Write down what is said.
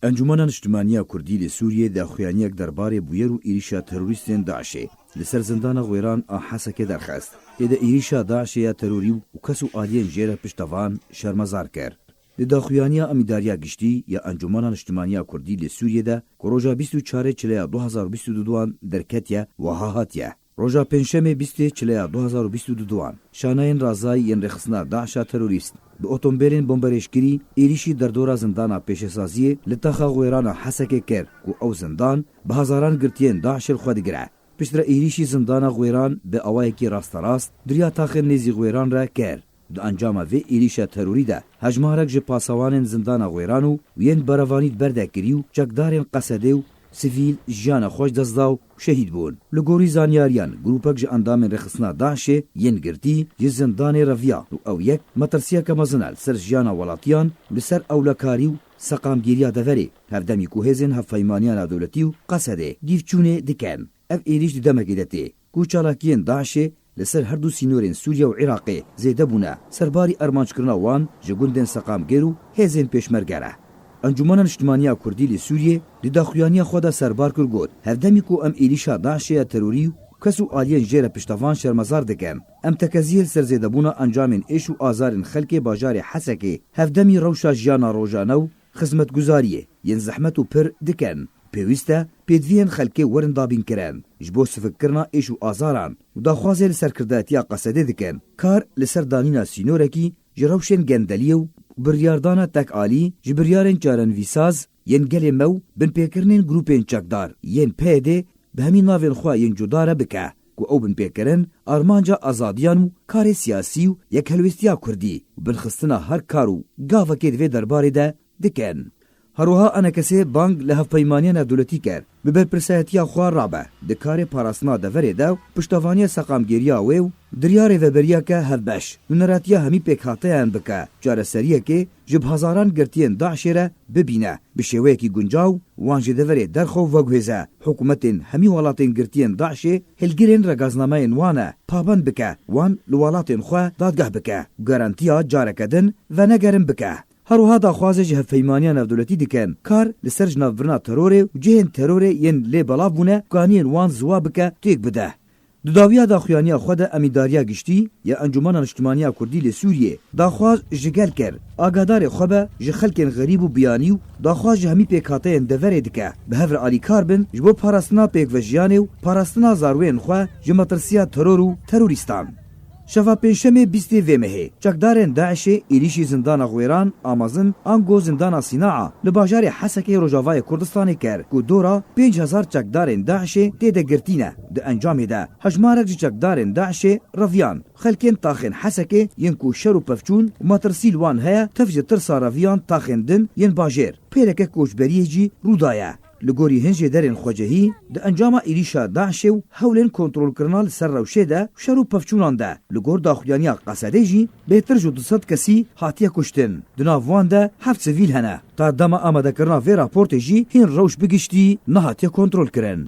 انجمن نیشتیمانیا کوردی لی سوریه داخویانیک درباره بویر و ایریشا تروریستین داعشی لسر زندان غویران حسکه درخواست. ایده ایریشا داعشی یا تروری و کسو آدین جیره پشتوان شرمزار کرد. داخویانیا امیداریا گشتی یا انجمن نیشتیمانیا کوردی لی سوریه ده کروجا 24 چلیا 2022 درکتیا و هاهاتیا. روجا پنجشنبه 20 چلیا 2022 شاناین رازای ین رخصنا داعشا تروریست به اتومبیلین بمبارشگری ایریشی در دورا زندانا پیشسازی لتاخا غویرانا حسکه کر و او زندان به هزاران گرتین داعش خود گره. پشتر ایریشی زندانا غویران به اوایکی راست راست دریا تاخر نیزی غویران را کر. د انجام وی ایریشا تروری ده هجمارک جه پاسوانین زندانا غویرانو وین براوانید بردکریو چکدارین قصدیو سیویل جانا خوش دزداو شهید بون. لگوری زانیاریان گروپک جه اندامین رخصنا داعشه ین گرتی جه زندان رویا او یک مترسیه که مزنال سر جانا ولاتیان لسر اولکاریو سقام گیریا دوری هفدمی کوهزین هفایمانیان دولتیو قصده دیفچونه دکن. اف ایریش دمکی دتی کوچالاکین داعشه لسر هر دو سینورین سوریا و عراقی زیده بونه سرباری ارمانچ کرنا وان جگوندن سقام گیرو هزین پیشمرگره. انجمن نیشتیمانیا کوردی لی سوریه دی داخویانیا خود سربار کر گود هفدمی کو ام ایریشا داعشیا تروری کسو آلین جیر پشتوان شرمزار دکن ام تکزیل سرزیده بونا انجامین ایش و آزارین خلک باجار حسکی هفدمی روشا جانا روجانو خدمت گزاریه ین زحمت و پر دکن پیوسته پیدوین خلکی ورن دابین کرن جبو سفکرنا ایش و آزاران و داخوازه لسرکرداتیا قصده دکن کار لسر دانینا سینورکی جروشن گندلیو بریاردانا تک آلی جبریارن چارن ویساز ین گل مو بن پیکرنین گروپین چکدار ین پیده به همین ناوین خواه ین جداره بکه که او بن پیکرن آرمانجا آزادیان و کار سیاسی و یک هلوستیا کردی و بن خستنا هر کارو گاوه که دوی درباره ده دکن. هروها انا کسی بانگ لحف پیمانیان دولتی کرد ببر پرسایتیا خواه رابه دکار پاراسنا دوره دو پشتوانی سقامگیریا ویو دریار و بریا که هفبش نراتیا همی پیکاته ان بکه جاره سریه که جب هزاران گرتین داعشی را ببینه بشوه کی گنجاو وانج دوره درخو وگوهزه حکومت همی ولاتین گرتین داعشی هلگیرین رگازنامه وانه پابند بکه وان لولاتین خواه دادگاه بکه گارانتیا جاره کدن و نگرن بکه. هروها داخوازه جه فیمانیان دولتی دکن کار لسر جنابورنا تروره و جهن تروره ین لی بلاف بونه گانین وان زوا بکه تیک بده. دداویا داخویانیا خود امیداریا گشتی یا انجمن نیشتیمانیا کوردی لی سوریه داخواز جگل کر آگادار خوبه جه خلکن غریب و بیانیو داخواز جه همی پیکاته اندوره دکه به هفر آلی کار بن جبو پاراستنا پیک وجیانه و پاراستنا زاروین خواه جه مترسیا ترور و تروریستان. شفا پنجشنبه 20 ومه چکدارن داعش ایریشی زندان غویران آمازن انگو زندان صناعه لباجار حسکی روجاوای کردستان کر کو دورا 5000 چکدارن داعش تیده گرتینه ده انجام ده هجمارک چکدارن داعش رویان خلکن تاخن حسکی ین کو شرو پفچون و مترسیل وان هيا تفج ترسا رویان تاخن دن ین باجر پیرک کوچبریه جی رودایه لگوری هنجی درین خوجهی ده انجام ایریشا داعش و هولن کنترل کرنال سر روشه ده شرو پفچونان ده لگور داخویانیا قصده جی بهتر جو 200 کسی هاتیه کشتن دناوان ده 7 سویل هنه تا دما آمده کرنا وی راپورت جی هین روش بگشتی نه هاتیه کنترل کرن.